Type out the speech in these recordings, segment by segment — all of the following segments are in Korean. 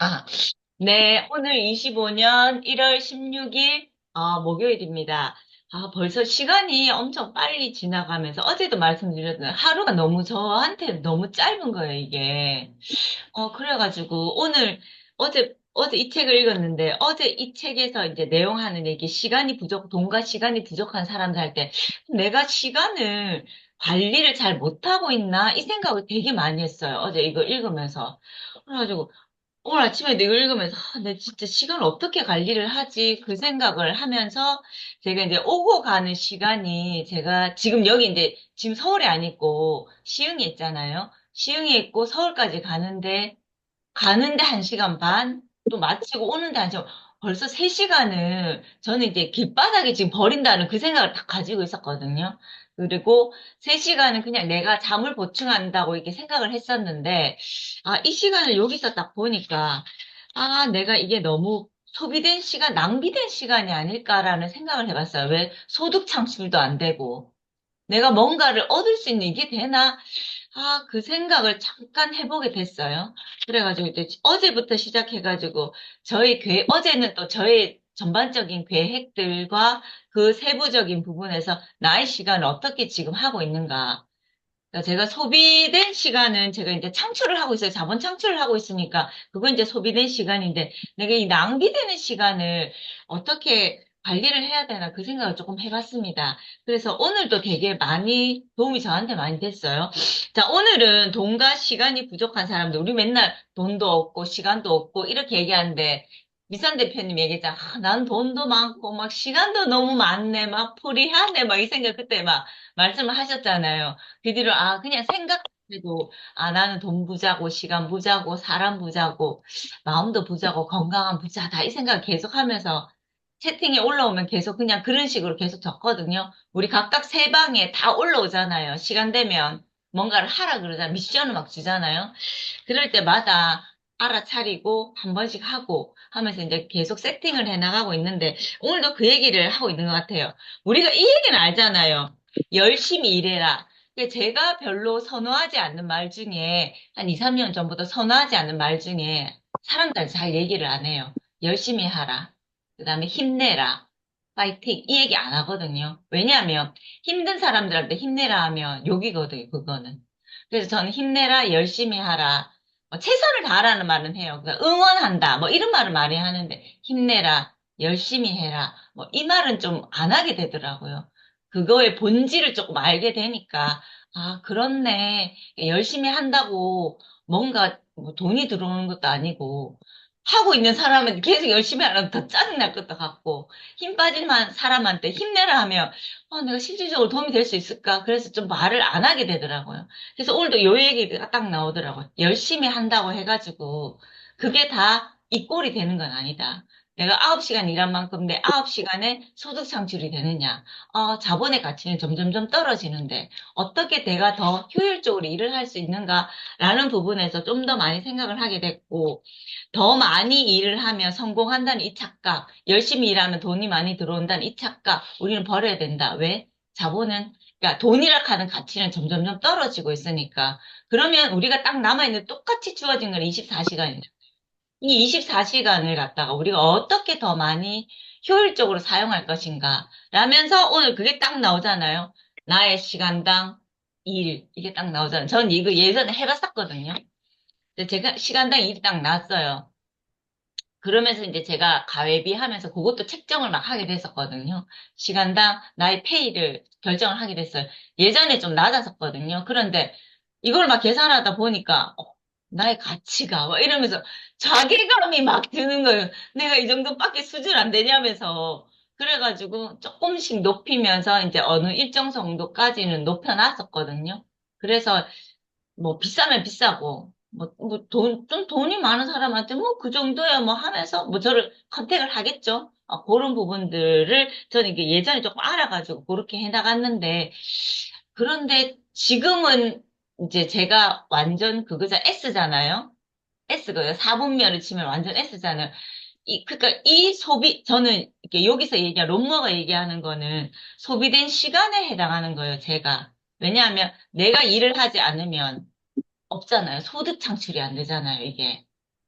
아, 네, 오늘 25년 1월 16일, 목요일입니다. 벌써 시간이 엄청 빨리 지나가면서 어제도 말씀드렸던 하루가 너무 저한테 너무 짧은 거예요, 이게. 그래가지고 오늘, 어제 이 책을 읽었는데 어제 이 책에서 이제 내용하는 얘기 돈과 시간이 부족한 사람들 할 때 내가 시간을 관리를 잘 못하고 있나? 이 생각을 되게 많이 했어요. 어제 이거 읽으면서. 그래가지고 오늘 아침에 이거 읽으면서, 내 진짜 시간을 어떻게 관리를 하지? 그 생각을 하면서, 제가 이제 오고 가는 시간이, 제가 지금 여기 이제, 지금 서울에 안 있고, 시흥에 있잖아요. 시흥에 있고, 서울까지 가는데 1시간 반, 또 마치고 오는데 1시간, 벌써 3시간을 저는 이제 길바닥에 지금 버린다는 그 생각을 딱 가지고 있었거든요. 그리고 3시간은 그냥 내가 잠을 보충한다고 이렇게 생각을 했었는데, 이 시간을 여기서 딱 보니까, 내가 이게 너무 소비된 시간, 낭비된 시간이 아닐까라는 생각을 해봤어요. 왜 소득 창출도 안 되고, 내가 뭔가를 얻을 수 있는 이게 되나? 그 생각을 잠깐 해보게 됐어요. 그래가지고 이제 어제부터 시작해가지고 어제는 또 저의 전반적인 계획들과 그 세부적인 부분에서 나의 시간을 어떻게 지금 하고 있는가. 그러니까 제가 소비된 시간은 제가 이제 창출을 하고 있어요. 자본 창출을 하고 있으니까 그건 이제 소비된 시간인데 내가 이 낭비되는 시간을 어떻게 관리를 해야 되나 그 생각을 조금 해봤습니다. 그래서 오늘도 되게 많이 도움이 저한테 많이 됐어요. 자, 오늘은 돈과 시간이 부족한 사람들, 우리 맨날 돈도 없고 시간도 없고 이렇게 얘기하는데 미선 대표님 얘기했잖아. 난 돈도 많고 막 시간도 너무 많네, 막 프리하네, 막 이 생각 그때 막 말씀을 하셨잖아요. 그 뒤로, 그냥 생각해도, 나는 돈 부자고, 시간 부자고, 사람 부자고, 마음도 부자고, 건강한 부자다. 이 생각을 계속 하면서 채팅에 올라오면 계속 그냥 그런 식으로 계속 적거든요. 우리 각각 세 방에 다 올라오잖아요. 시간 되면 뭔가를 하라 그러잖아요. 미션을 막 주잖아요. 그럴 때마다 알아차리고 한 번씩 하고 하면서 이제 계속 세팅을 해 나가고 있는데 오늘도 그 얘기를 하고 있는 것 같아요. 우리가 이 얘기는 알잖아요. 열심히 일해라. 근데 제가 별로 선호하지 않는 말 중에 한 2, 3년 전부터 선호하지 않는 말 중에 사람들 잘 얘기를 안 해요. 열심히 하라. 그다음에 힘내라. 파이팅. 이 얘기 안 하거든요. 왜냐하면 힘든 사람들한테 힘내라 하면 욕이거든요, 그거는. 그래서 저는 힘내라, 열심히 하라. 최선을 다하라는 말은 해요. 그러니까 응원한다. 뭐 이런 말을 많이 하는데 힘내라, 열심히 해라. 뭐 이 말은 좀 안 하게 되더라고요. 그거의 본질을 조금 알게 되니까 그렇네. 열심히 한다고 뭔가 뭐 돈이 들어오는 것도 아니고 하고 있는 사람은 계속 열심히 하면 더 짜증날 것도 같고 힘 빠진 사람한테 힘내라 하면 내가 실질적으로 도움이 될 수 있을까? 그래서 좀 말을 안 하게 되더라고요. 그래서 오늘도 요 얘기가 딱 나오더라고요. 열심히 한다고 해가지고 그게 다 이 꼴이 되는 건 아니다. 내가 9시간 일한 만큼 내 9시간에 소득 창출이 되느냐. 자본의 가치는 점점점 떨어지는데 어떻게 내가 더 효율적으로 일을 할 수 있는가라는 부분에서 좀 더 많이 생각을 하게 됐고 더 많이 일을 하면 성공한다는 이 착각, 열심히 일하면 돈이 많이 들어온다는 이 착각, 우리는 버려야 된다. 왜? 자본은, 그러니까 돈이라 하는 가치는 점점점 떨어지고 있으니까. 그러면 우리가 딱 남아있는 똑같이 주어진 건 24시간이죠. 이 24시간을 갖다가 우리가 어떻게 더 많이 효율적으로 사용할 것인가. 라면서 오늘 그게 딱 나오잖아요. 나의 시간당 일. 이게 딱 나오잖아요. 전 이거 예전에 해봤었거든요. 근데 제가 시간당 일이 딱 나왔어요. 그러면서 이제 제가 가회비 하면서 그것도 책정을 막 하게 됐었거든요. 시간당 나의 페이를 결정을 하게 됐어요. 예전에 좀 낮았었거든요. 그런데 이걸 막 계산하다 보니까 나의 가치가 막 이러면서 자괴감이 막 드는 거예요. 내가 이 정도밖에 수준 안 되냐면서. 그래가지고 조금씩 높이면서 이제 어느 일정 정도까지는 높여놨었거든요. 그래서 뭐 비싸면 비싸고 좀 돈이 많은 사람한테 뭐 그 정도야 뭐 하면서 뭐 저를 컨택을 하겠죠. 그런 부분들을 저는 이게 예전에 조금 알아가지고 그렇게 해나갔는데 그런데 지금은 이제 제가 완전 그거자 S잖아요. S거든요. 사분면을 치면 완전 S잖아요. 그러니까 저는 이렇게 여기서 론머가 얘기하는 거는 소비된 시간에 해당하는 거예요, 제가. 왜냐하면 내가 일을 하지 않으면 없잖아요. 소득 창출이 안 되잖아요, 이게.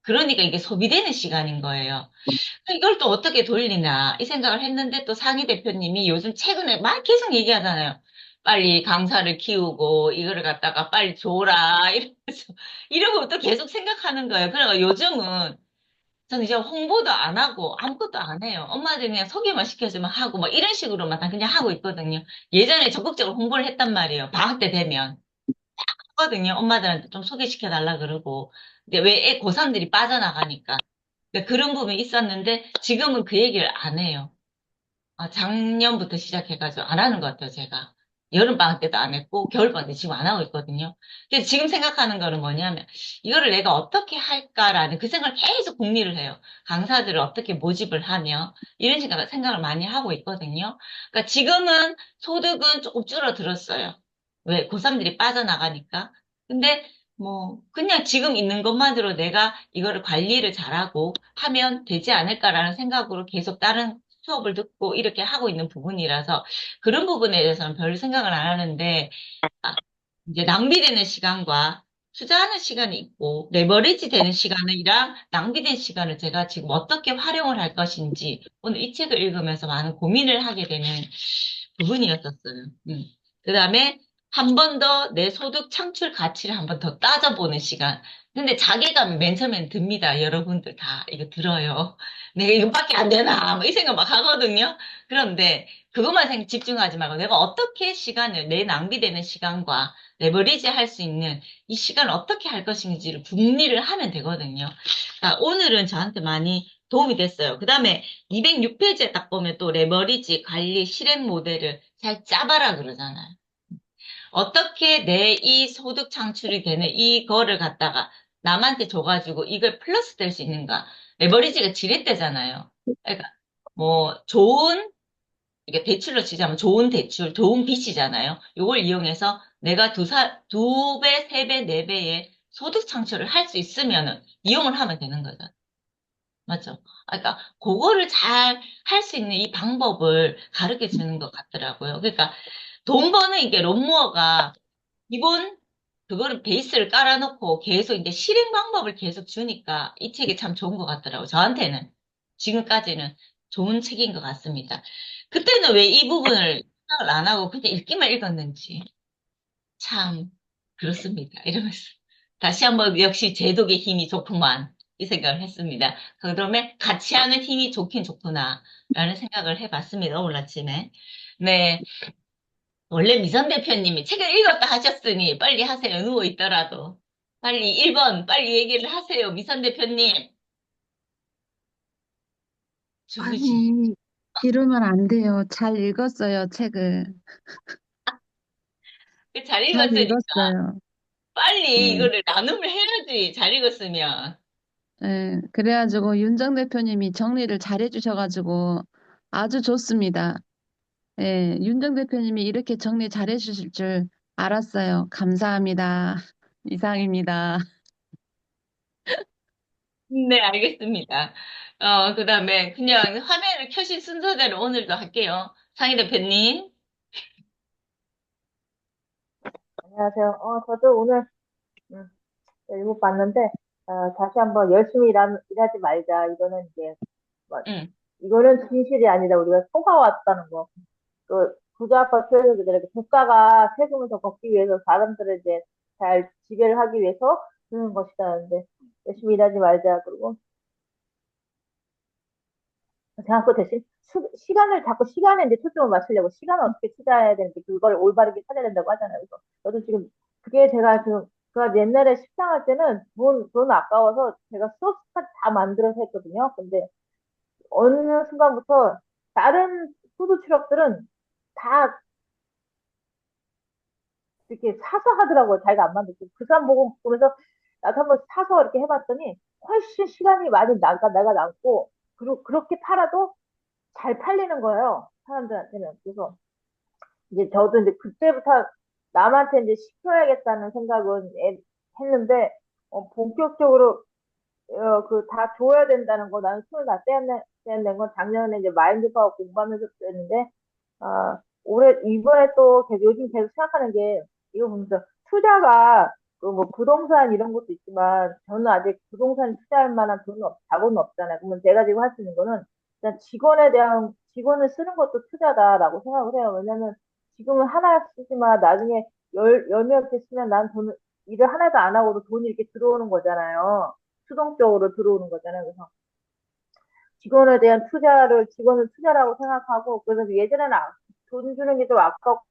그러니까 이게 소비되는 시간인 거예요. 이걸 또 어떻게 돌리나 이 생각을 했는데 또 상희 대표님이 요즘 최근에 막 계속 얘기하잖아요. 빨리 강사를 키우고 이거를 갖다가 빨리 줘라 이러면서 이런 것도 계속 생각하는 거예요. 그래서 요즘은 저는 이제 홍보도 안 하고 아무것도 안 해요. 엄마들이 그냥 소개만 시켜주면 하고 뭐 이런 식으로만 다 그냥 하고 있거든요. 예전에 적극적으로 홍보를 했단 말이에요. 방학 때 되면. 하거든요. 엄마들한테 좀 소개시켜 달라 그러고. 근데 왜 고3들이 빠져나가니까. 그러니까 그런 부분이 있었는데 지금은 그 얘기를 안 해요. 작년부터 시작해가지고 안 하는 것 같아요, 제가. 여름방학 때도 안 했고, 겨울방학 때 지금 안 하고 있거든요. 그래서 지금 생각하는 거는 뭐냐면, 이거를 내가 어떻게 할까라는 그 생각을 계속 궁리를 해요. 강사들을 어떻게 모집을 하며, 이런 생각을 많이 하고 있거든요. 그러니까 지금은 소득은 조금 줄어들었어요. 왜? 고3들이 빠져나가니까. 근데 그냥 지금 있는 것만으로 내가 이거를 관리를 잘하고 하면 되지 않을까라는 생각으로 계속 다른 수업을 듣고 이렇게 하고 있는 부분이라서 그런 부분에 대해서는 별 생각을 안 하는데, 아, 이제 낭비되는 시간과 투자하는 시간이 있고, 레버리지 되는 시간이랑 낭비된 시간을 제가 지금 어떻게 활용을 할 것인지, 오늘 이 책을 읽으면서 많은 고민을 하게 되는 부분이었었어요. 그 다음에 한 번 더 내 소득 창출 가치를 한 번 더 따져보는 시간. 근데 자괴감이 맨 처음엔 듭니다. 여러분들 다 이거 들어요. 내가 이것밖에 안 되나? 뭐 이 생각 막 하거든요. 그런데 그것만 집중하지 말고 내가 어떻게 시간을, 내 낭비되는 시간과 레버리지 할 수 있는 이 시간을 어떻게 할 것인지를 궁리를 하면 되거든요. 오늘은 저한테 많이 도움이 됐어요. 그 다음에 206페이지에 딱 보면 또 레버리지 관리 실행 모델을 잘 짜봐라 그러잖아요. 어떻게 내 이 소득 창출이 되는 이거를 갖다가 남한테 줘가지고 이걸 플러스 될 수 있는가? 레버리지가 지렛대잖아요. 그러니까 좋은 이게 대출로 치자면 좋은 대출, 좋은 빚이잖아요. 이걸 이용해서 내가 두 배, 세 배, 네 배의 소득 창출을 할 수 있으면은 이용을 하면 되는 거죠. 맞죠? 그러니까 그거를 잘 할 수 있는 이 방법을 가르쳐 주는 것 같더라고요. 그러니까 돈 버는 이게 롬무어가 기본 그거를 베이스를 깔아놓고 계속 이제 실행 방법을 계속 주니까 이 책이 참 좋은 것 같더라고요. 저한테는 지금까지는 좋은 책인 것 같습니다. 그때는 왜 이 부분을 생각을 안 하고 그냥 읽기만 읽었는지 참 그렇습니다. 이러면서 다시 한번 역시 제독의 힘이 좋구만 이 생각을 했습니다. 그러면 같이 하는 힘이 좋긴 좋구나 라는 생각을 해봤습니다. 오늘 아침에. 네. 원래 미선 대표님이 책을 읽었다 하셨으니 빨리 하세요. 누워 있더라도. 빨리 1번 빨리 얘기를 하세요. 미선 대표님. 주무시. 아니, 이러면 안 돼요. 잘 읽었어요, 책을. 잘 잘 읽었으니까 읽었어요. 빨리 예, 이거를 나눔을 해야지. 잘 읽었으면. 예. 그래가지고 윤정 대표님이 정리를 잘 해주셔가지고 아주 좋습니다. 예, 윤정 대표님이 이렇게 정리 잘 해주실 줄 알았어요. 감사합니다. 이상입니다. 네, 알겠습니다. 그다음에 그냥 화면을 켜신 순서대로 오늘도 할게요. 상희 대표님. 안녕하세요. 저도 오늘 음, 읽어봤는데 다시 한번 열심히 일하지 말자. 이거는 이제 뭐, 응. 이거는 진실이 아니다. 우리가 속아왔다는 거. 그 부자 아파트에서 이렇게 국가가 세금을 더 걷기 위해서 사람들을 이제 잘 지배를 하기 위해서 그런 것이다는데 열심히 일하지 말자. 그리고 제가 그 대신 시간을 자꾸 시간에 이제 초점을 맞추려고 시간을 어떻게 투자해야 되는지 그걸 올바르게 찾아야 된다고 하잖아요. 그래서 저도 지금 그게 제가 지금 그 옛날에 식당할 때는 돈 아까워서 제가 소스까지 다 만들어서 했거든요. 근데 어느 순간부터 다른 푸드 트럭들은 다 이렇게 사서 하더라고요. 자기가 안 만들고. 그 사람 보고 보면서 나도 한번 사서 이렇게 해봤더니 훨씬 시간이 많이 나가 남고 그리고 그렇게 팔아도 잘 팔리는 거예요. 사람들한테는. 그래서 이제 저도 이제 그때부터 남한테 이제 시켜야겠다는 생각은 했는데, 본격적으로, 그 다 줘야 된다는 거, 나는 손을 다 떼어낸 건 작년에 이제 마인드파워 공부하면서 했는데, 올해, 이번에 또 요즘 계속 생각하는 게, 이거 보면서 투자가 그 뭐 부동산 이런 것도 있지만 저는 아직 부동산 투자할 만한 자본은 없잖아요. 그러면 제가 지금 할 수 있는 거는 일단 직원을 쓰는 것도 투자다라고 생각을 해요. 왜냐면 지금은 하나 쓰지만 나중에 열 명째 쓰면 일을 하나도 안 하고도 돈이 이렇게 들어오는 거잖아요. 수동적으로 들어오는 거잖아요. 그래서 직원을 투자라고 생각하고, 그래서 예전에는 돈 주는 게 좀 아깝고,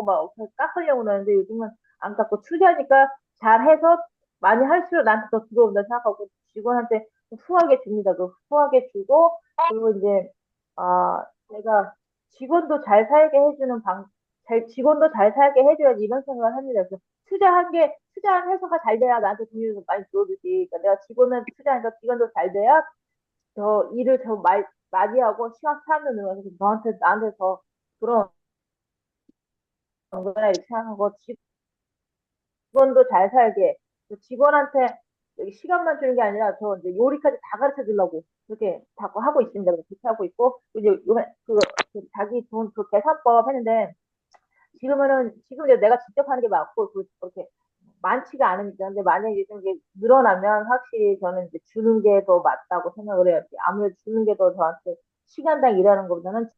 막 깎으려고 그러는데 요즘은 안 깎고 투자니까 잘해서 많이 할수록 나한테 더 들어온다 생각하고 직원한테 후하게 줍니다. 그 후하게 주고 그리고 이제 내가 직원도 잘 살게 해주는 직원도 잘 살게 해줘야지 이런 생각을 합니다. 그래서 투자한 회사가 잘 돼야 나한테 돈이 좀 많이 들어오듯이 그러니까 내가 직원을 투자하니까 직원도 잘 돼야 더 일을 더 많이 하고 사람도 늘어나서 나한테 더 들어오는 거나 이렇게 생각하고 직원도 잘 살게 직원한테 여기 시간만 주는 게 아니라 저 이제 요리까지 다 가르쳐 주려고 그렇게 자꾸 하고 있습니다. 그렇게 하고 있고 이제 자기 돈 그 계산법 했는데 지금 이제 내가 직접 하는 게 맞고 그렇게 많지가 않으니까 근데 만약에 좀 이게 늘어나면 확실히 저는 이제 주는 게 더 맞다고 생각을 해요. 아무래도 주는 게 더 저한테 시간당 일하는 것보다는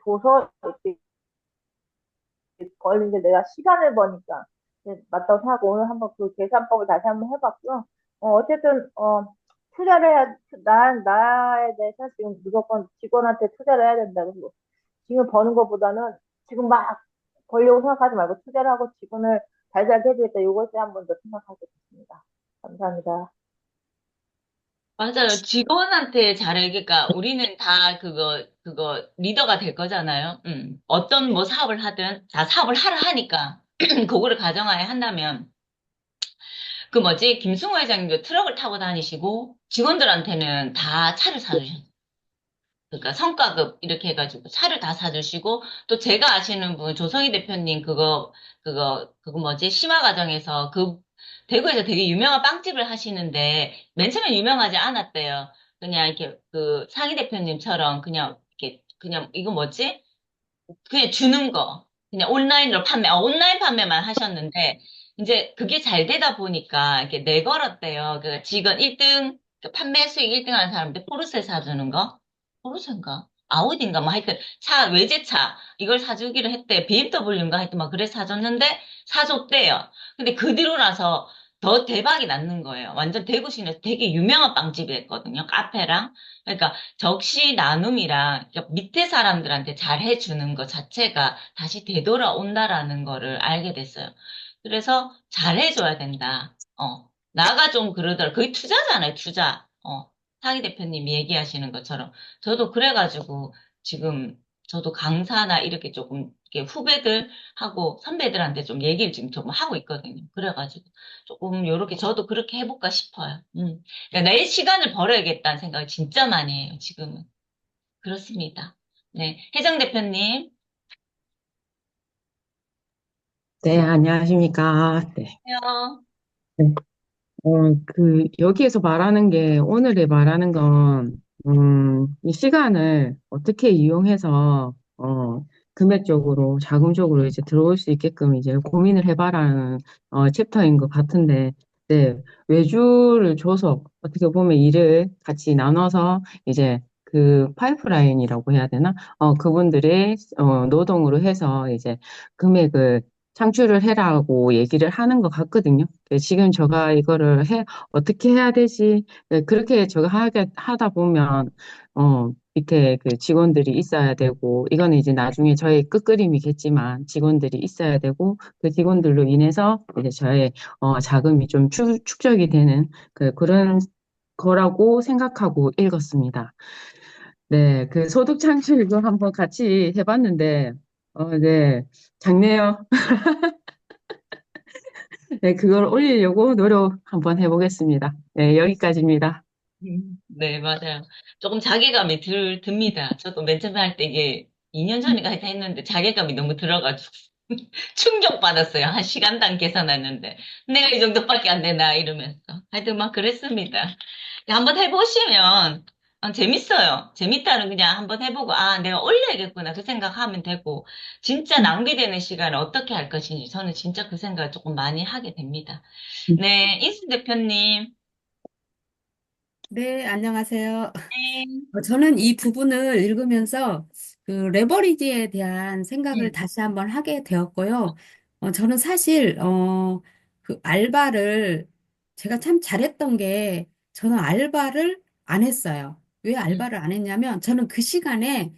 줘서 이렇게 걸린 게 내가 시간을 버니까 맞다고 생각하고 오늘 한번 그 계산법을 다시 한번 해봤고요. 어쨌든 나에 대해서 지금 무조건 직원한테 투자를 해야 된다. 그리고 지금 버는 것보다는 지금 막 벌려고 생각하지 말고 투자를 하고 직원을 잘 살게 해주겠다. 이것에 한 번 더 생각하게 됐습니다. 감사합니다. 맞아요. 직원한테 잘해. 그러니까 우리는 다 그거 리더가 될 거잖아요. 어떤 뭐 사업을 하든 다 사업을 하라 하니까 그거를 가정하에 한다면 그 뭐지? 김승호 회장님도 트럭을 타고 다니시고 직원들한테는 다 차를 사주셨어요. 그러니까 성과급 이렇게 해가지고 차를 다 사주시고 또 제가 아시는 분 조성희 대표님 그거 뭐지? 심화 과정에서 그 대구에서 되게 유명한 빵집을 하시는데 맨 처음에 유명하지 않았대요. 그냥 이렇게 그 상희 대표님처럼 그냥 이렇게 그냥 이거 뭐지? 그냥 주는 거. 그냥 온라인으로 온라인 판매만 하셨는데, 이제 그게 잘 되다 보니까 이렇게 내걸었대요. 그 직원 1등, 그 판매 수익 1등 하는 사람들 포르쉐 사주는 거? 포르쉐인가? 아우디인가? 뭐 하여튼 외제차. 이걸 사주기로 했대. BMW인가? 하여튼 막 그래 사줬는데, 사줬대요. 근데 그 뒤로 나서 더 대박이 났는 거예요. 완전 대구 시내에서 되게 유명한 빵집이 됐거든요. 카페랑. 그러니까 적시 나눔이랑 그러니까 밑에 사람들한테 잘해주는 것 자체가 다시 되돌아온다라는 거를 알게 됐어요. 그래서 잘해줘야 된다. 나가 좀 그러더라. 그게 투자잖아요, 투자. 상희 대표님이 얘기하시는 것처럼. 저도 그래가지고 지금 저도 강사나 이렇게 조금 이렇게 후배들하고 선배들한테 좀 얘기를 지금 좀 하고 있거든요. 그래가지고 조금 요렇게 저도 그렇게 해볼까 싶어요. 그러니까 내 시간을 벌어야겠다는 생각을 진짜 많이 해요, 지금은. 그렇습니다. 네. 혜정 대표님. 네, 안녕하십니까. 네. 안녕. 네. 여기에서 말하는 게, 오늘에 말하는 건, 이 시간을 어떻게 이용해서, 금액적으로, 자금적으로 이제 들어올 수 있게끔 이제 고민을 해봐라는, 챕터인 것 같은데, 네, 외주를 줘서, 어떻게 보면 일을 같이 나눠서, 이제 그 파이프라인이라고 해야 되나? 그분들의, 노동으로 해서 이제 금액을 창출을 해라고 얘기를 하는 것 같거든요. 지금 제가 어떻게 해야 되지? 그렇게 제가 하다 보면, 밑에 그 직원들이 있어야 되고, 이거는 이제 나중에 저의 끝그림이겠지만, 직원들이 있어야 되고, 그 직원들로 인해서 이제 저의, 자금이 좀 축적이 되는 그런 거라고 생각하고 읽었습니다. 네, 그 소득 창출 이거 한번 같이 해봤는데, 네, 작네요. 네, 그걸 올리려고 노력 한번 해보겠습니다. 네, 여기까지입니다. 네, 맞아요. 조금 자괴감이 듭니다. 저도 맨 처음에 할 때 이게 2년 전인가 하여튼 했는데 자괴감이 너무 들어가지고 충격받았어요. 한 시간당 계산했는데 내가 이 정도밖에 안 되나 이러면서. 하여튼 막 그랬습니다. 한번 해보시면 재밌어요. 재밌다는 그냥 한번 해보고, 아, 내가 올려야겠구나. 그 생각하면 되고, 진짜 음, 낭비되는 시간을 어떻게 할 것인지, 저는 진짜 그 생각을 조금 많이 하게 됩니다. 음. 네, 이순 대표님. 네, 안녕하세요. 네. 저는 이 부분을 읽으면서 그 레버리지에 대한 생각을 음, 다시 한번 하게 되었고요. 저는 사실, 그 알바를 제가 참 잘했던 게 저는 알바를 안 했어요. 왜 음, 알바를 안 했냐면 저는 그 시간에,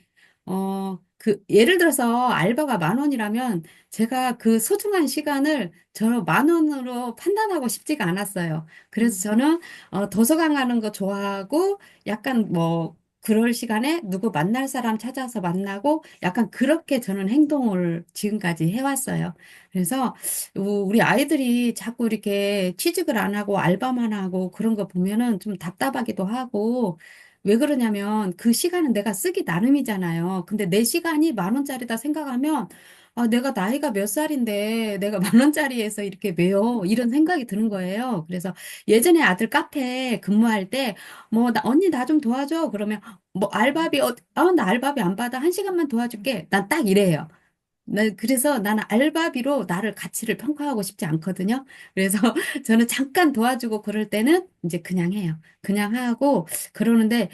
예를 들어서 알바가 10,000원이라면 제가 그 소중한 시간을 저 10,000원으로 판단하고 싶지가 않았어요. 그래서 음, 저는 도서관 가는 거 좋아하고 약간 뭐 그럴 시간에 누구 만날 사람 찾아서 만나고 약간 그렇게 저는 행동을 지금까지 해왔어요. 그래서 우리 아이들이 자꾸 이렇게 취직을 안 하고 알바만 하고 그런 거 보면은 좀 답답하기도 하고 왜 그러냐면 그 시간은 내가 쓰기 나름이잖아요. 근데 내 시간이 10,000원짜리다 생각하면 아, 내가 나이가 몇 살인데 내가 10,000원짜리에서 이렇게 왜요? 이런 생각이 드는 거예요. 그래서 예전에 아들 카페 근무할 때, 뭐, 언니 나 좀 도와줘. 그러면, 뭐, 알바비, 나 알바비 안 받아. 1시간만 도와줄게. 난 딱 이래요. 그래서 나는 알바비로 나를 가치를 평가하고 싶지 않거든요. 그래서 저는 잠깐 도와주고 그럴 때는 이제 그냥 해요. 그냥 하고 그러는데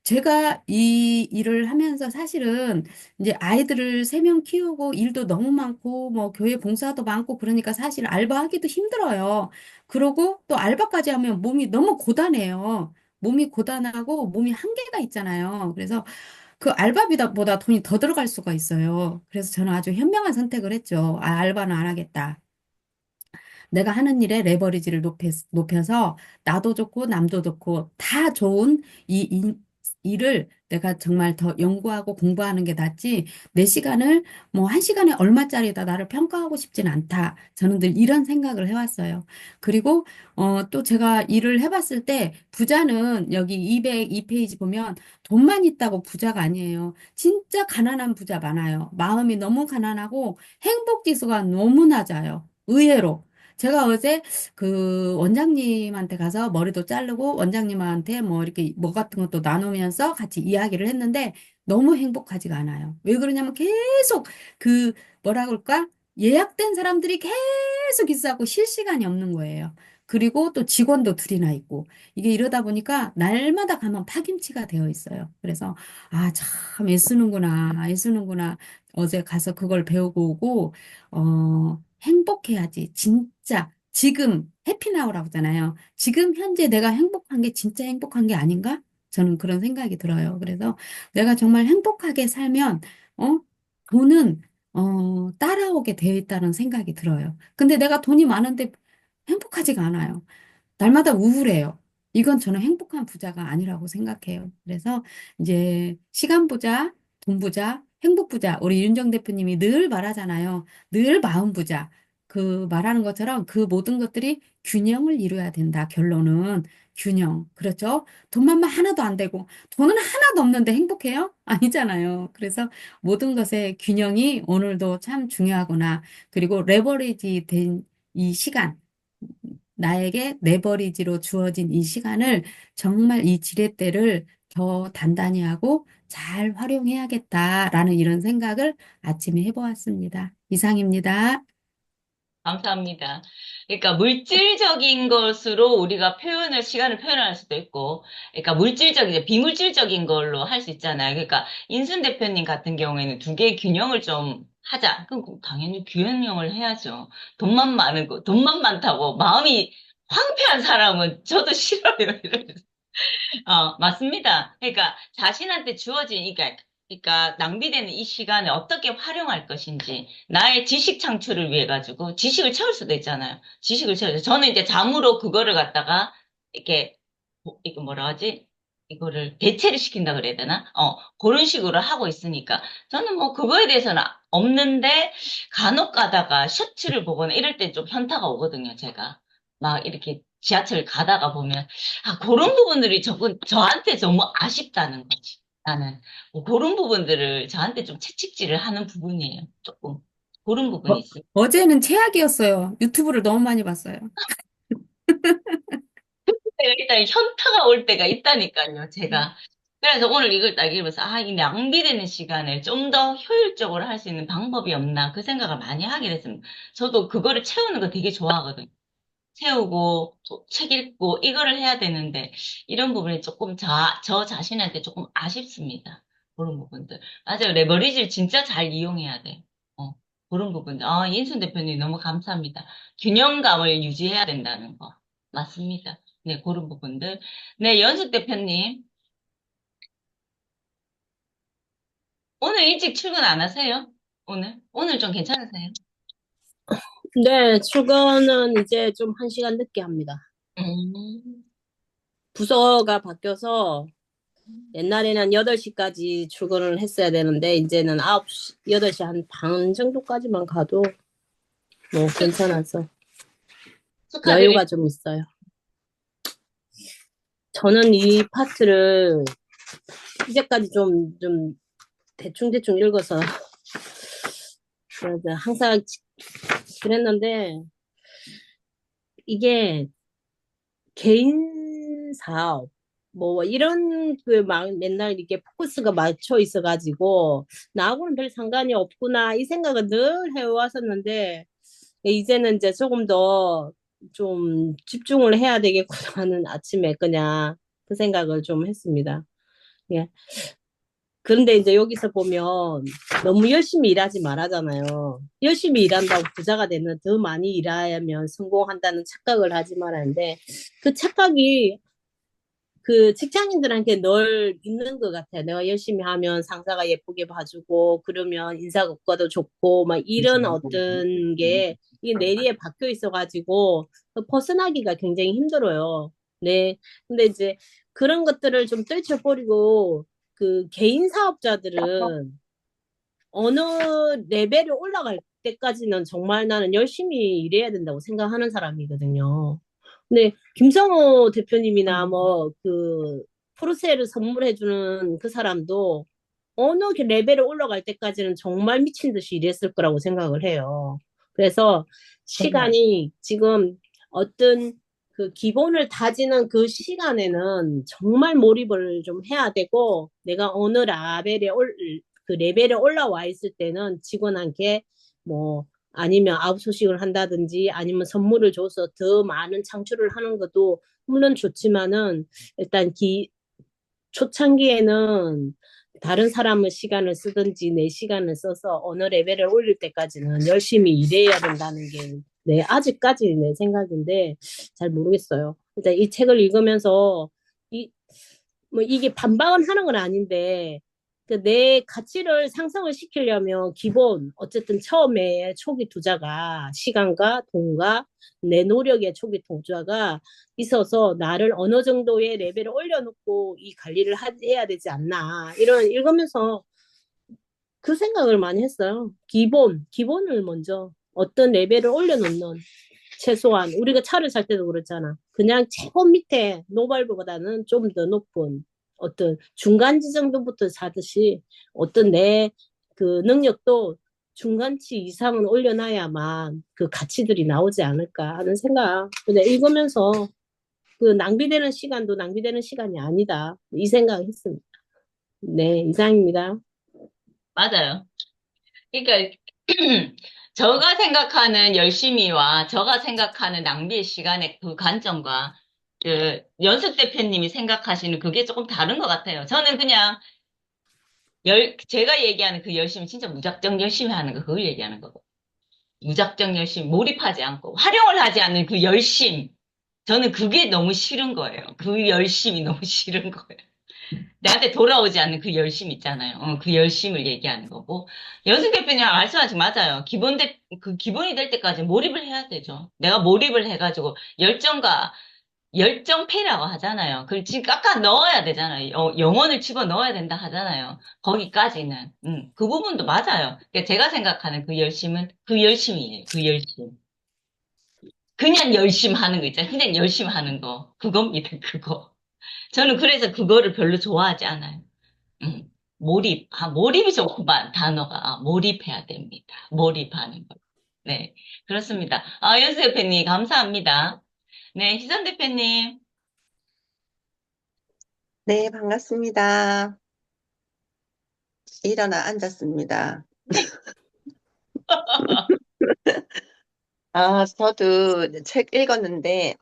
제가 이 일을 하면서 사실은 이제 아이들을 3명 키우고 일도 너무 많고 뭐 교회 봉사도 많고 그러니까 사실 알바하기도 힘들어요. 그러고 또 알바까지 하면 몸이 너무 고단해요. 몸이 고단하고 몸이 한계가 있잖아요. 그래서 그 알바비보다 돈이 더 들어갈 수가 있어요. 그래서 저는 아주 현명한 선택을 했죠. 아, 알바는 안 하겠다. 내가 하는 일에 레버리지를 높여서 나도 좋고 남도 좋고 다 좋은 일을 내가 정말 더 연구하고 공부하는 게 낫지 내 시간을 뭐 1시간에 얼마짜리다 나를 평가하고 싶진 않다. 저는 늘 이런 생각을 해왔어요. 그리고 또 제가 일을 해봤을 때 부자는 여기 202페이지 보면 돈만 있다고 부자가 아니에요. 진짜 가난한 부자 많아요. 마음이 너무 가난하고 행복 지수가 너무 낮아요. 의외로. 제가 어제 그 원장님한테 가서 머리도 자르고 원장님한테 뭐 이렇게 뭐 같은 것도 나누면서 같이 이야기를 했는데 너무 행복하지가 않아요. 왜 그러냐면 계속 그 뭐라 그럴까? 예약된 사람들이 계속 있어갖고 쉴 시간이 없는 거예요. 그리고 또 직원도 둘이나 있고 이게 이러다 보니까 날마다 가면 파김치가 되어 있어요. 그래서 아, 참 애쓰는구나, 애쓰는구나. 어제 가서 그걸 배우고 오고 행복해야지. 진짜. 지금 해피나우라고 하잖아요. 지금 현재 내가 행복한 게 진짜 행복한 게 아닌가? 저는 그런 생각이 들어요. 그래서 내가 정말 행복하게 살면, 어, 돈은, 따라오게 되어 있다는 생각이 들어요. 근데 내가 돈이 많은데 행복하지가 않아요. 날마다 우울해요. 이건 저는 행복한 부자가 아니라고 생각해요. 그래서 이제 시간 부자, 돈 부자, 행복 부자, 우리 윤정 대표님이 늘 말하잖아요. 늘 마음 부자. 그 말하는 것처럼 그 모든 것들이 균형을 이루어야 된다. 결론은 균형. 그렇죠? 돈만 하나도 안 되고 돈은 하나도 없는데 행복해요? 아니잖아요. 그래서 모든 것의 균형이 오늘도 참 중요하구나. 그리고 레버리지 된 이 시간. 나에게 레버리지로 주어진 이 시간을 정말 이 지렛대를 더 단단히 하고 잘 활용해야겠다라는 이런 생각을 아침에 해보았습니다. 이상입니다. 감사합니다. 그러니까 물질적인 것으로 우리가 시간을 표현할 수도 있고, 그러니까 이제 비물질적인 걸로 할 수 있잖아요. 그러니까 인순 대표님 같은 경우에는 두 개의 균형을 좀 하자. 그럼 당연히 균형을 해야죠. 돈만 많다고 마음이 황폐한 사람은 저도 싫어요. 맞습니다. 그러니까 자신한테 주어진, 그러니까 낭비되는 이 시간을 어떻게 활용할 것인지, 나의 지식 창출을 위해 가지고 지식을 채울 수도 있잖아요. 지식을 채워서 저는 이제 잠으로 그거를 갖다가 이렇게 이거 뭐라 하지? 이거를 대체를 시킨다 그래야 되나? 그런 식으로 하고 있으니까 저는 뭐 그거에 대해서는 없는데 간혹 가다가 셔츠를 보거나 이럴 때 좀 현타가 오거든요, 제가. 막 이렇게 지하철 가다가 보면 그런 부분들이 저한테 너무 아쉽다는 거지. 나는 뭐 그런 부분들을 저한테 좀 채찍질을 하는 부분이에요. 조금 그런 부분이 어, 있어요. 어제는 최악이었어요. 유튜브를 너무 많이 봤어요. 일단 현타가 올 때가 있다니까요. 제가 그래서 오늘 이걸 딱 읽으면서, 이 낭비되는 시간을 좀 더 효율적으로 할 수 있는 방법이 없나, 그 생각을 많이 하게 됐습니다. 저도 그거를 채우는 거 되게 좋아하거든요. 채우고, 또 책 읽고, 이거를 해야 되는데, 이런 부분이 조금 저 자신한테 조금 아쉽습니다. 그런 부분들. 맞아요. 레버리지를 진짜 잘 이용해야 돼. 어, 그런 부분들. 인순 대표님 너무 감사합니다. 균형감을 유지해야 된다는 거. 맞습니다. 네, 그런 부분들. 네, 연숙 대표님. 오늘 일찍 출근 안 하세요? 오늘? 오늘 좀 괜찮으세요? 네, 출근은 이제 좀 1시간 늦게 합니다. 음, 부서가 바뀌어서 옛날에는 8시까지 출근을 했어야 되는데 이제는 9시, 8시 한 반 정도까지만 가도 뭐 괜찮아서 축하드립니다. 여유가 좀 있어요. 저는 이 파트를 이제까지 좀 대충대충 읽어서 그래서 항상 그랬는데 이게 개인 사업 뭐 이런 그 막 맨날 이렇게 포커스가 맞춰 있어가지고 나하고는 별 상관이 없구나 이 생각을 늘 해왔었는데 이제는 이제 조금 더 좀 집중을 해야 되겠구나 하는 아침에 그냥 그 생각을 좀 했습니다. 예. 그런데 이제 여기서 보면 너무 열심히 일하지 말하잖아요. 열심히 일한다고 부자가 되면 더 많이 일하면 성공한다는 착각을 하지 말았는데 그 착각이 그 직장인들한테 늘 있는 것 같아요. 내가 열심히 하면 상사가 예쁘게 봐주고, 그러면 인사고과도 좋고, 막 이런 어떤 게 이게 뇌리에 박혀 있어가지고, 벗어나기가 굉장히 힘들어요. 네. 근데 이제 그런 것들을 좀 떨쳐버리고, 그 개인 사업자들은 어느 레벨에 올라갈 때까지는 정말 나는 열심히 일해야 된다고 생각하는 사람이거든요. 근데 김성호 대표님이나 뭐 그 포르쉐를 선물해주는 그 사람도 어느 레벨에 올라갈 때까지는 정말 미친 듯이 일했을 거라고 생각을 해요. 그래서 시간이 지금 어떤 그 기본을 다지는 그 시간에는 정말 몰입을 좀 해야 되고 내가 어느 그 레벨에 올라와 있을 때는 직원한테 뭐 아니면 아웃소싱을 한다든지 아니면 선물을 줘서 더 많은 창출을 하는 것도 물론 좋지만은 일단 초창기에는 다른 사람의 시간을 쓰든지 내 시간을 써서 어느 레벨을 올릴 때까지는 열심히 일해야 된다는 게 아직까지 내 생각인데 잘 모르겠어요. 일단 이 책을 읽으면서 뭐 이게 반박은 하는 건 아닌데 내 가치를 상승을 시키려면 기본 어쨌든 처음에 초기 투자가 시간과 돈과 내 노력의 초기 투자가 있어서 나를 어느 정도의 레벨을 올려놓고 이 관리를 해야 되지 않나 이런 읽으면서 그 생각을 많이 했어요. 기본을 먼저 어떤 레벨을 올려놓는 최소한 우리가 차를 살 때도 그렇잖아. 그냥 최고 밑에 노발보다는 좀 더 높은 어떤 중간 지정도부터 사듯이 어떤 내 그 능력도 중간치 이상은 올려놔야만 그 가치들이 나오지 않을까 하는 생각. 근데 읽으면서 그 낭비되는 시간도 낭비되는 시간이 아니다. 이 생각을 했습니다. 네, 이상입니다. 맞아요. 그러니까 저가 생각하는 열심히와 저가 생각하는 낭비의 시간의 그 관점과 그 연습 대표님이 생각하시는 그게 조금 다른 것 같아요. 저는 그냥 제가 얘기하는 그 열심히 진짜 무작정 열심히 하는 거 그걸 얘기하는 거고 무작정 열심히 몰입하지 않고 활용을 하지 않는 그 열심 저는 그게 너무 싫은 거예요. 그 열심이 너무 싫은 거예요. 나한테 돌아오지 않는 그 열심 있잖아요. 그 열심을 얘기하는 거고. 연습 대표님 말씀하신 맞아요. 그 기본이 될 때까지 몰입을 해야 되죠. 내가 몰입을 해가지고 열정페이라고 하잖아요. 그걸 지금 깎아 넣어야 되잖아요. 영혼을 집어 넣어야 된다 하잖아요. 거기까지는. 그 부분도 맞아요. 그러니까 제가 생각하는 그 열심은 그 열심이에요. 그 열심. 그냥 열심히 하는 거 있잖아요. 그냥 열심히 하는 거. 그겁니다. 그거. 저는 그래서 그거를 별로 좋아하지 않아요. 몰입이 좋구만, 단어가. 몰입해야 됩니다. 몰입하는 거. 네, 그렇습니다. 연수 대표님, 감사합니다. 네, 희선 대표님. 네, 반갑습니다. 일어나 앉았습니다. 저도 책 읽었는데,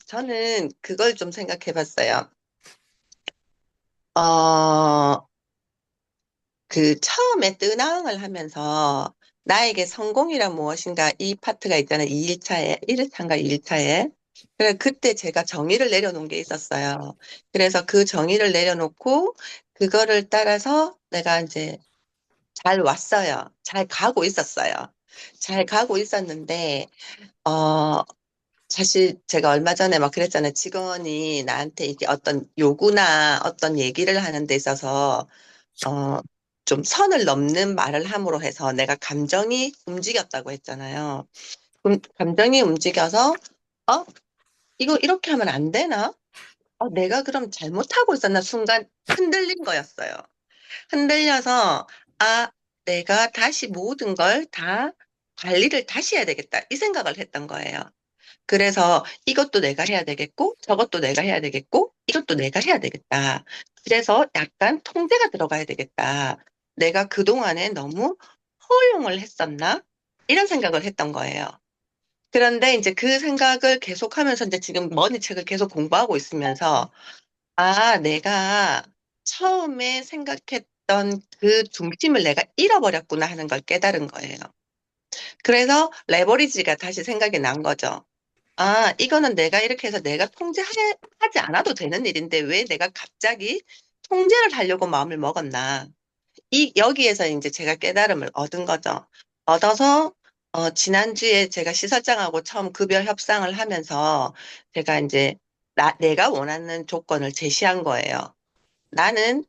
저는 그걸 좀 생각해 봤어요. 어, 처음에 뜨나응을 하면서 나에게 성공이란 무엇인가 이 파트가 있잖아요. 2일차에, 1일차인가 2일차에. 그래, 그때 제가 정의를 내려놓은 게 있었어요. 그래서 그 정의를 내려놓고 그거를 따라서 내가 이제 잘 왔어요. 잘 가고 있었어요. 잘 가고 있었는데, 어, 사실 제가 얼마 전에 막 그랬잖아요. 직원이 나한테 이게 어떤 요구나 어떤 얘기를 하는 데 있어서, 어, 좀 선을 넘는 말을 함으로 해서 내가 감정이 움직였다고 했잖아요. 그럼 감정이 움직여서, 어, 이거 이렇게 하면 안 되나? 내가 그럼 잘못하고 있었나? 순간 흔들린 거였어요. 흔들려서, 아, 내가 다시 모든 걸 다 관리를 다시 해야 되겠다. 이 생각을 했던 거예요. 그래서 이것도 내가 해야 되겠고, 저것도 내가 해야 되겠고, 이것도 내가 해야 되겠다. 그래서 약간 통제가 들어가야 되겠다. 내가 그동안에 너무 허용을 했었나? 이런 생각을 했던 거예요. 그런데 이제 그 생각을 계속하면서 이제 지금 머니책을 계속 공부하고 있으면서, 내가 처음에 생각했던 그 중심을 내가 잃어버렸구나 하는 걸 깨달은 거예요. 그래서 레버리지가 다시 생각이 난 거죠. 이거는 내가 이렇게 해서 내가 통제하지 않아도 되는 일인데 왜 내가 갑자기 통제를 하려고 마음을 먹었나. 여기에서 이제 제가 깨달음을 얻은 거죠. 얻어서, 지난주에 제가 시설장하고 처음 급여 협상을 하면서 제가 이제 내가 원하는 조건을 제시한 거예요. 나는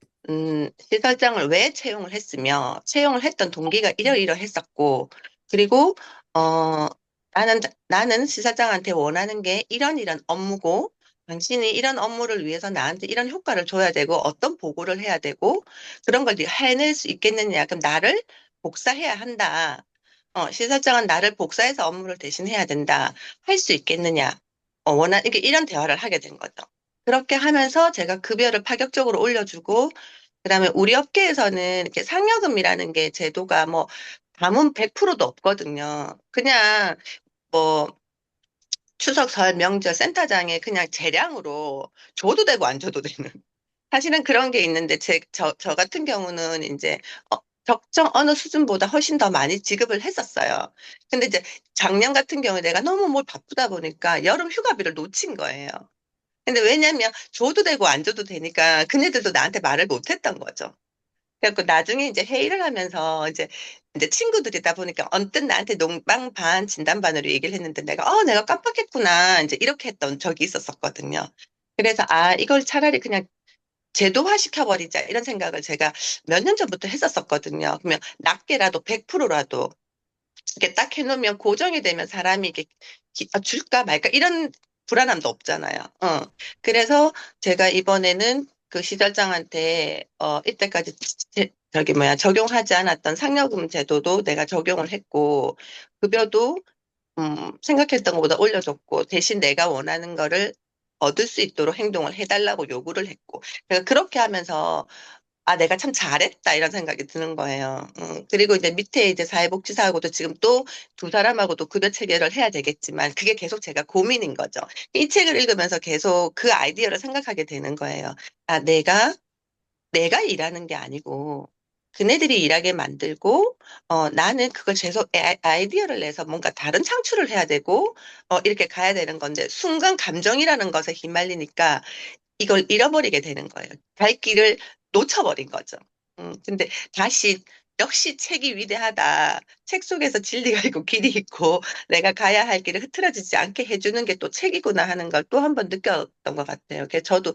시설장을 왜 채용을 했으며 채용을 했던 동기가 이러이러했었고 그리고 어 나는 시설장한테 원하는 게 이런 업무고 당신이 이런 업무를 위해서 나한테 이런 효과를 줘야 되고 어떤 보고를 해야 되고 그런 걸 네가 해낼 수 있겠느냐. 그럼 나를 복사해야 한다. 시설장은 나를 복사해서 업무를 대신해야 된다. 할 수 있겠느냐. 이게 이런 대화를 하게 된 거죠. 그렇게 하면서 제가 급여를 파격적으로 올려주고, 그다음에 우리 업계에서는 이렇게 상여금이라는 게 제도가 뭐, 담은 100%도 없거든요. 그냥 뭐, 추석, 설, 명절, 센터장에 그냥 재량으로 줘도 되고 안 줘도 되는. 사실은 그런 게 있는데, 저 같은 경우는 이제, 적정 어느 수준보다 훨씬 더 많이 지급을 했었어요. 근데 이제 작년 같은 경우에 내가 너무 뭘 바쁘다 보니까 여름 휴가비를 놓친 거예요. 근데 왜냐면 줘도 되고 안 줘도 되니까 그네들도 나한테 말을 못 했던 거죠. 그래갖고 나중에 이제 회의를 하면서 이제 친구들이다 보니까 언뜻 나한테 농방 반 진단 반으로 얘기를 했는데 내가 깜빡했구나. 이제 이렇게 했던 적이 있었었거든요. 그래서 이걸 차라리 그냥 제도화 시켜버리자 이런 생각을 제가 몇 년 전부터 했었었거든요. 그러면 낮게라도 100%라도 이렇게 딱 해놓으면 고정이 되면 사람이 이게 줄까 말까 이런 불안함도 없잖아요. 그래서 제가 이번에는 그 시설장한테 이때까지 저기 뭐야 적용하지 않았던 상여금 제도도 내가 적용을 했고 급여도 생각했던 것보다 올려줬고 대신 내가 원하는 거를 얻을 수 있도록 행동을 해달라고 요구를 했고 그래서 그렇게 하면서 내가 참 잘했다, 이런 생각이 드는 거예요. 그리고 이제 밑에 이제 사회복지사하고도 지금 또 두 사람하고도 급여 체결을 해야 되겠지만, 그게 계속 제가 고민인 거죠. 이 책을 읽으면서 계속 그 아이디어를 생각하게 되는 거예요. 내가 일하는 게 아니고, 그네들이 일하게 만들고, 나는 그걸 계속 아이디어를 내서 뭔가 다른 창출을 해야 되고, 이렇게 가야 되는 건데, 순간 감정이라는 것에 휘말리니까, 이걸 잃어버리게 되는 거예요. 갈 길을 놓쳐버린 거죠. 근데 다시 역시 책이 위대하다. 책 속에서 진리가 있고 길이 있고 내가 가야 할 길을 흐트러지지 않게 해주는 게 또 책이구나 하는 걸 또 한 번 느꼈던 것 같아요. 그래서 저도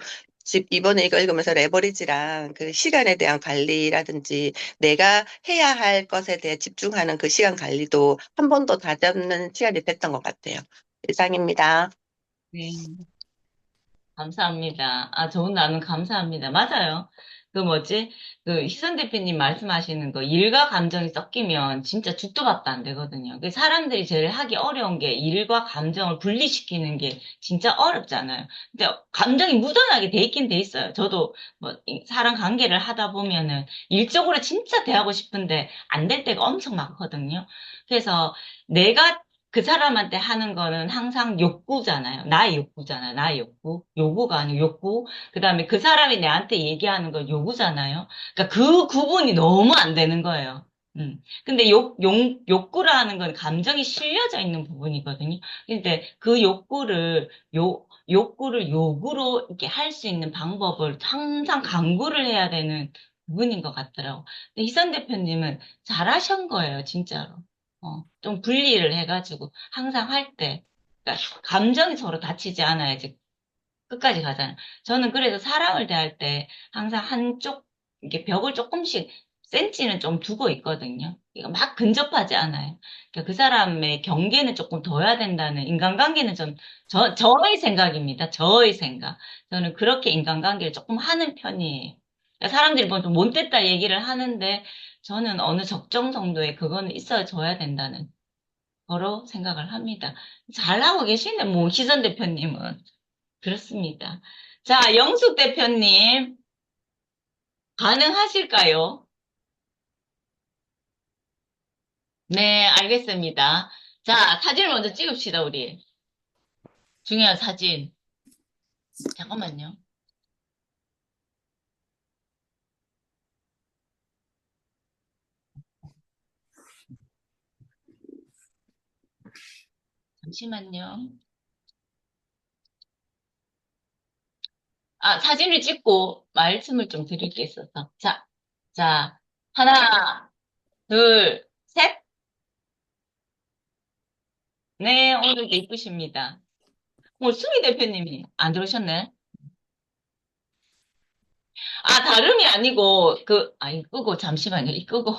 이번에 이거 읽으면서 레버리지랑 그 시간에 대한 관리라든지 내가 해야 할 것에 대해 집중하는 그 시간 관리도 한 번 더 다잡는 시간이 됐던 것 같아요. 이상입니다. 네, 감사합니다. 좋은 나눔 감사합니다. 맞아요. 그 뭐지? 그 희선 대표님 말씀하시는 거 일과 감정이 섞이면 진짜 죽도 밥도 안 되거든요. 그 사람들이 제일 하기 어려운 게 일과 감정을 분리시키는 게 진짜 어렵잖아요. 근데 감정이 묻어나게 돼 있긴 돼 있어요. 저도 뭐 사람 관계를 하다 보면은 일적으로 진짜 대하고 싶은데 안 될 때가 엄청 많거든요. 그래서 내가 그 사람한테 하는 거는 항상 욕구잖아요. 나의 욕구잖아요. 나의 욕구. 요구가 아니고 욕구. 그다음에 그 사람이 나한테 얘기하는 건 요구잖아요. 그러니까 그 구분이 너무 안 되는 거예요. 근데 욕구라는 건 감정이 실려져 있는 부분이거든요. 근데 그 욕구를 욕으로 이렇게 할 수 있는 방법을 항상 강구를 해야 되는 부분인 것 같더라고. 근데 희선 대표님은 잘하신 거예요, 진짜로. 좀 분리를 해가지고 항상 할 때. 그러니까 감정이 서로 다치지 않아야지 끝까지 가잖아요. 저는 그래서 사람을 대할 때 항상 한쪽, 이렇게 벽을 조금씩 센치는 좀 두고 있거든요. 이거 막 근접하지 않아요. 그러니까 그 사람의 경계는 조금 둬야 된다는 인간관계는 저의 생각입니다. 저의 생각. 저는 그렇게 인간관계를 조금 하는 편이에요. 그러니까 사람들이 뭐좀 못됐다 얘기를 하는데 저는 어느 적정 정도의 그거는 있어줘야 된다는 거로 생각을 합니다. 잘하고 계시네, 뭐, 희선 대표님은. 그렇습니다. 자, 영숙 대표님, 가능하실까요? 네, 알겠습니다. 자, 사진을 먼저 찍읍시다, 우리. 중요한 사진. 잠깐만요. 잠시만요. 아, 사진을 찍고 말씀을 좀 드릴 게 있어서. 자, 하나, 둘, 셋. 네, 오늘도 이쁘십니다. 수미 대표님이 안 들어오셨네. 아, 다름이 아니고, 이끄고, 잠시만요. 이끄고.